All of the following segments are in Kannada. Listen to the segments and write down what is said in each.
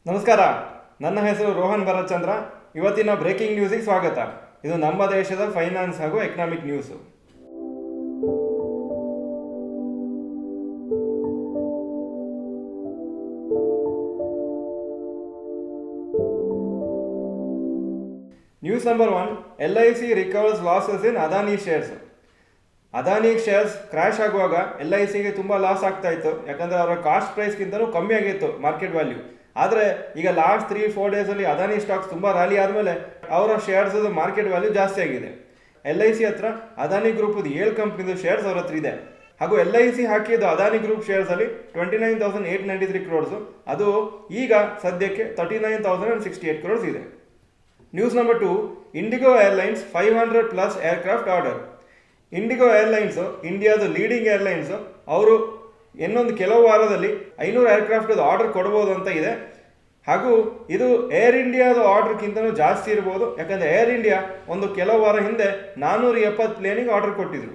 ನಮಸ್ಕಾರ. ನನ್ನ ಹೆಸರು ರೋಹನ್ ಭರತ್ಚಂದ್ರ. ಇವತ್ತಿನ ಬ್ರೇಕಿಂಗ್ ನ್ಯೂಸಿಗೆ ಸ್ವಾಗತ. ಇದು ನಮ್ಮ ದೇಶದ ಫೈನಾನ್ಸ್ ಹಾಗೂ economic news. News number 1, LIC recovers losses in Adani shares. Adani shares crash ಆಗುವಾಗ LICಗೆ ತುಂಬ ಲಾಸ್ ಆಗ್ತಾ ಇತ್ತು, ಯಾಕಂದರೆ ಅವರ ಕಾಸ್ಟ್ ಪ್ರೈಸ್ಗಿಂತಲೂ ಕಮ್ಮಿ ಆಗಿತ್ತು ಮಾರ್ಕೆಟ್ ವ್ಯಾಲ್ಯೂ. ಆದರೆ ಈಗ ಲಾಸ್ಟ್ 3-4 ಡೇಸಲ್ಲಿ ಅದಾನಿ ಸ್ಟಾಕ್ಸ್ ತುಂಬ ರ್ಯಾಲಿ ಆದಮೇಲೆ ಅವರ ಶೇರ್ಸ್ ಮಾರ್ಕೆಟ್ ವ್ಯಾಲ್ಯೂ ಜಾಸ್ತಿ ಆಗಿದೆ. LIC ಹತ್ರ ಅದಾನಿ ಗ್ರೂಪದ 7 ಕಂಪ್ನಿದು ಶೇರ್ಸ್ ಅವ್ರ ಹತ್ರ ಇದೆ. ಹಾಗೂ LIC ಹಾಕಿದ್ದು ಅದಾನಿ ಗ್ರೂಪ್ ಶೇರ್ಸಲ್ಲಿ 29,893 ಕ್ರೋರ್ಸು, ಅದು ಈಗ ಸದ್ಯಕ್ಕೆ 39,068 ಕ್ರೋರ್ಸ್ ಇದೆ. News number 2, IndiGo airlines 500+ aircraft order. IndiGo airlines ಇಂಡಿಯಾದ ಲೀಡಿಂಗ್ ಏರ್ಲೈನ್ಸು. ಅವರು ಇನ್ನೊಂದು ಕೆಲವು ವಾರದಲ್ಲಿ 500 ಏರ್ಕ್ರಾಫ್ಟ್ ಆರ್ಡರ್ ಕೊಡ್ಬೋದು ಅಂತ ಇದೆ. ಹಾಗೂ ಇದು ಏರ್ ಇಂಡಿಯಾದ ಆರ್ಡರ್ಗಿಂತಲೂ ಜಾಸ್ತಿ ಇರ್ಬೋದು, ಯಾಕಂದರೆ ಏರ್ ಇಂಡಿಯಾ ಒಂದು ಕೆಲವು ವಾರ ಹಿಂದೆ 470 ಪ್ಲೇನಿಗೆ ಆರ್ಡರ್ ಕೊಟ್ಟಿದ್ರು.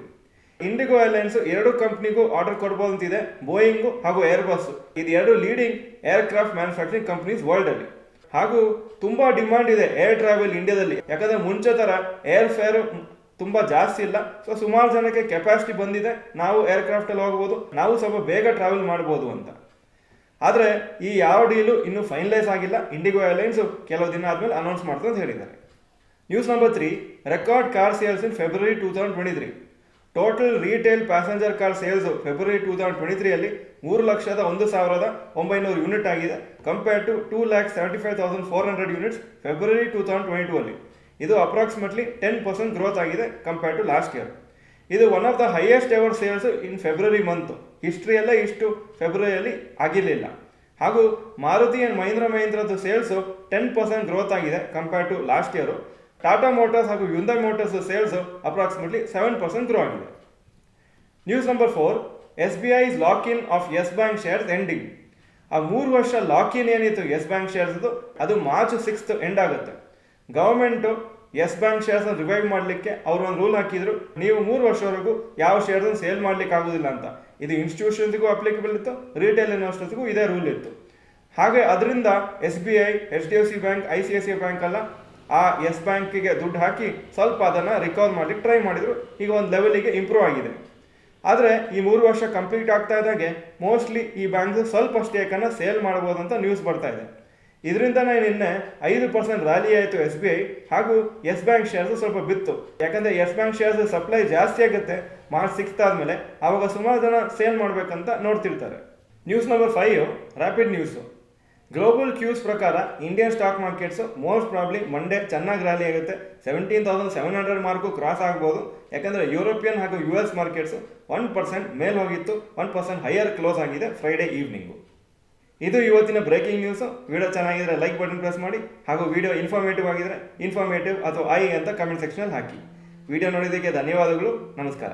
ಇಂಡಿಗೋ ಏರ್ಲೈನ್ಸು 2 ಕಂಪ್ನಿಗೂ ಆರ್ಡರ್ ಕೊಡ್ಬೋದು ಅಂತಿದೆ, ಬೋಯಿಂಗು ಹಾಗೂ ಏರ್ಬಸ್. ಇದು 2 ಲೀಡಿಂಗ್ ಏರ್ಕ್ರಾಫ್ಟ್ ಮ್ಯಾನುಫ್ಯಾಕ್ಚರಿಂಗ್ ಕಂಪ್ನೀಸ್ ವರ್ಲ್ಡಲ್ಲಿ. ಹಾಗೂ ತುಂಬ ಡಿಮಾಂಡ್ ಇದೆ ಏರ್ ಟ್ರಾವೆಲ್ ಇಂಡಿಯಾದಲ್ಲಿ, ಯಾಕಂದರೆ ಮುಂಚೆ ಥರ ಏರ್ ಫೇರ್ ತುಂಬ ಜಾಸ್ತಿ ಇಲ್ಲ. ಸೊ ಸುಮಾರು ಜನಕ್ಕೆ ಕೆಪಾಸಿಟಿ ಬಂದಿದೆ, ನಾವು ಏರ್ಕ್ರಾಫ್ಟಲ್ಲಿ ಹೋಗ್ಬೋದು, ನಾವು ಸ್ವಲ್ಪ ಬೇಗ ಟ್ರಾವೆಲ್ ಮಾಡ್ಬೋದು ಅಂತ. ಆದರೆ ಈ ಯಾವ ಡೀಲು ಇನ್ನೂ ಫೈನಲೈಸ್ ಆಗಿಲ್ಲ. ಇಂಡಿಗೋ ಏರ್ಲೈನ್ಸು ಕೆಲವು ದಿನ ಆದಮೇಲೆ ಅನೌನ್ಸ್ ಮಾಡ್ತಾರೆ ಅಂತ ಹೇಳಿದ್ದಾರೆ. News number 3, record car sales in February 2023. Total retail passenger car sales February 2023ಯಲ್ಲಿ 3,01,900 ಯೂನಿಟ್ ಆಗಿದೆ, ಕಂಪೇರ್ ಟು 2,75,400 ಯೂನಿಟ್ಸ್ ಫೆಬ್ರವರಿ 2022ಅಲ್ಲಿ. ಇದು ಅಪ್ರಾಕ್ಸಿಮೇಟ್ಲಿ 10% ಗ್ರೋತ್ ಆಗಿದೆ ಕಂಪೇರ್ ಟು ಲಾಸ್ಟ್ ಇಯರ್. ಇದು one of the highest ever sales in February month. ಹಿಸ್ಟ್ರಿಯಲ್ಲೇ ಇಷ್ಟು ಫೆಬ್ರವರಿಯಲ್ಲಿ ಆಗಿರಲಿಲ್ಲ. ಹಾಗೂ ಮಾರುತಿ ಆ್ಯಂಡ್ ಮಹೀಂದ್ರದ್ದು ಸೇಲ್ಸು 10% ಗ್ರೋತ್ ಆಗಿದೆ compare to last year. Tata motors ಹಾಗೂ Hyundai motors sales approximately 7% grow ಆಗಿದೆ. News number 4, SBI's lock in of yes bank shares ending. ಆ 3 ವರ್ಷ ಲಾಕ್-ಇನ್ ಏನಿತ್ತು ಯೆಸ್ ಬ್ಯಾಂಕ್ ಶೇರ್ಸ್ದು, ಅದು ಮಾರ್ಚ್ 6 ಎಂಡ್ ಆಗುತ್ತೆ. ಗವರ್ಮೆಂಟು ಯೆಸ್ ಬ್ಯಾಂಕ್ ಶೇರ್ಸ್ನ ರಿವೈವ್ ಮಾಡಲಿಕ್ಕೆ ಅವರು ಒಂದು ರೂಲ್ ಹಾಕಿದ್ರು, ನೀವು 3 ವರ್ಷವರೆಗೂ ಯಾವ ಶೇರ್ಸನ್ನು ಸೇಲ್ ಮಾಡಲಿಕ್ಕೆ ಆಗೋದಿಲ್ಲ ಅಂತ. ಇದು ಇನ್ಸ್ಟಿಟ್ಯೂಷನ್ಸ್ಗೂ ಅಪ್ಲಿಕಬಲ್ ಇತ್ತು, ರಿಟೇಲ್ ಇನ್ವೆಸ್ಟರ್ಸ್ಗೂ ಇದೇ ರೂಲ್ ಇತ್ತು. ಹಾಗೆ ಅದರಿಂದ SBI, HDFC bank, ICICI bank ಎಲ್ಲ ಆ ಯೆಸ್ ಬ್ಯಾಂಕಿಗೆ ದುಡ್ಡು ಹಾಕಿ ಸ್ವಲ್ಪ ಅದನ್ನು ರಿಕವರ್ ಮಾಡಲಿಕ್ಕೆ ಟ್ರೈ ಮಾಡಿದರು. ಈಗ ಒಂದು ಲೆವೆಲಿಗೆ ಇಂಪ್ರೂವ್ ಆಗಿದೆ. ಆದರೆ ಈ 3 ವರ್ಷ ಕಂಪ್ಲೀಟ್ ಆಗ್ತಾ ಇದ್ದಾಗೆ ಮೋಸ್ಟ್ಲಿ ಈ ಬ್ಯಾಂಕ್ಸ್ ಸ್ವಲ್ಪ ಸ್ಟೇಕನ್ನು ಸೇಲ್ ಮಾಡ್ಬೋದು ಅಂತ ನ್ಯೂಸ್ ಬರ್ತಾ ಇದೆ. ಇದರಿಂದನೇ ನಿನ್ನೆ 5% ರ್ಯಾಲಿ ಆಯಿತು SBI. ಹಾಗೂ ಯೆಸ್ ಬ್ಯಾಂಕ್ ಶೇರ್ಸ್ ಸ್ವಲ್ಪ ಬಿತ್ತು, ಯಾಕಂದರೆ ಯೆಸ್ ಬ್ಯಾಂಕ್ ಶೇರ್ಸ್ ಸಪ್ಲೈ ಜಾಸ್ತಿ ಆಗುತ್ತೆ ಮಾರ್ಚ್ 6 ಆದಮೇಲೆ, ಆವಾಗ ಸುಮಾರು ಜನ ಸೇಲ್ ಮಾಡಬೇಕಂತ ನೋಡ್ತಿರ್ತಾರೆ. News number 5, rapid news. Global cues ಪ್ರಕಾರ Indian stock markets most probably Monday ಚೆನ್ನಾಗಿ ರ್ಯಾಲಿ ಆಗುತ್ತೆ. 17,700 ಮಾರ್ಕು ಕ್ರಾಸ್ ಆಗ್ಬೋದು, ಯಾಕಂದರೆ ಯುರೋಪಿಯನ್ ಹಾಗೂ US ಮಾರ್ಕೆಟ್ಸು 1% ಮೇಲೆ ಹೋಗಿತ್ತು, 1% ಹೈಯರ್ ಕ್ಲೋಸ್ ಆಗಿದೆ ಫ್ರೈಡೇ ಈವ್ನಿಂಗು. ಇದು ಇವತ್ತಿನ ಬ್ರೇಕಿಂಗ್ ನ್ಯೂಸು. ವಿಡಿಯೋ ಚೆನ್ನಾಗಿದ್ರೆ ಲೈಕ್ ಬಟನ್ ಪ್ರೆಸ್ ಮಾಡಿ, ಹಾಗೂ ವಿಡಿಯೋ ಇನ್ಫಾರ್ಮೇಟಿವ್ ಆಗಿದ್ರೆ ಇನ್ಫಾರ್ಮೇಟಿವ್ ಅಥವಾ ಐ ಅಂತ ಕಮೆಂಟ್ ಸೆಕ್ಷನಲ್ಲಿ ಹಾಕಿ. ವಿಡಿಯೋ ನೋಡಿದ್ದಕ್ಕೆ ಧನ್ಯವಾದಗಳು. ನಮಸ್ಕಾರ.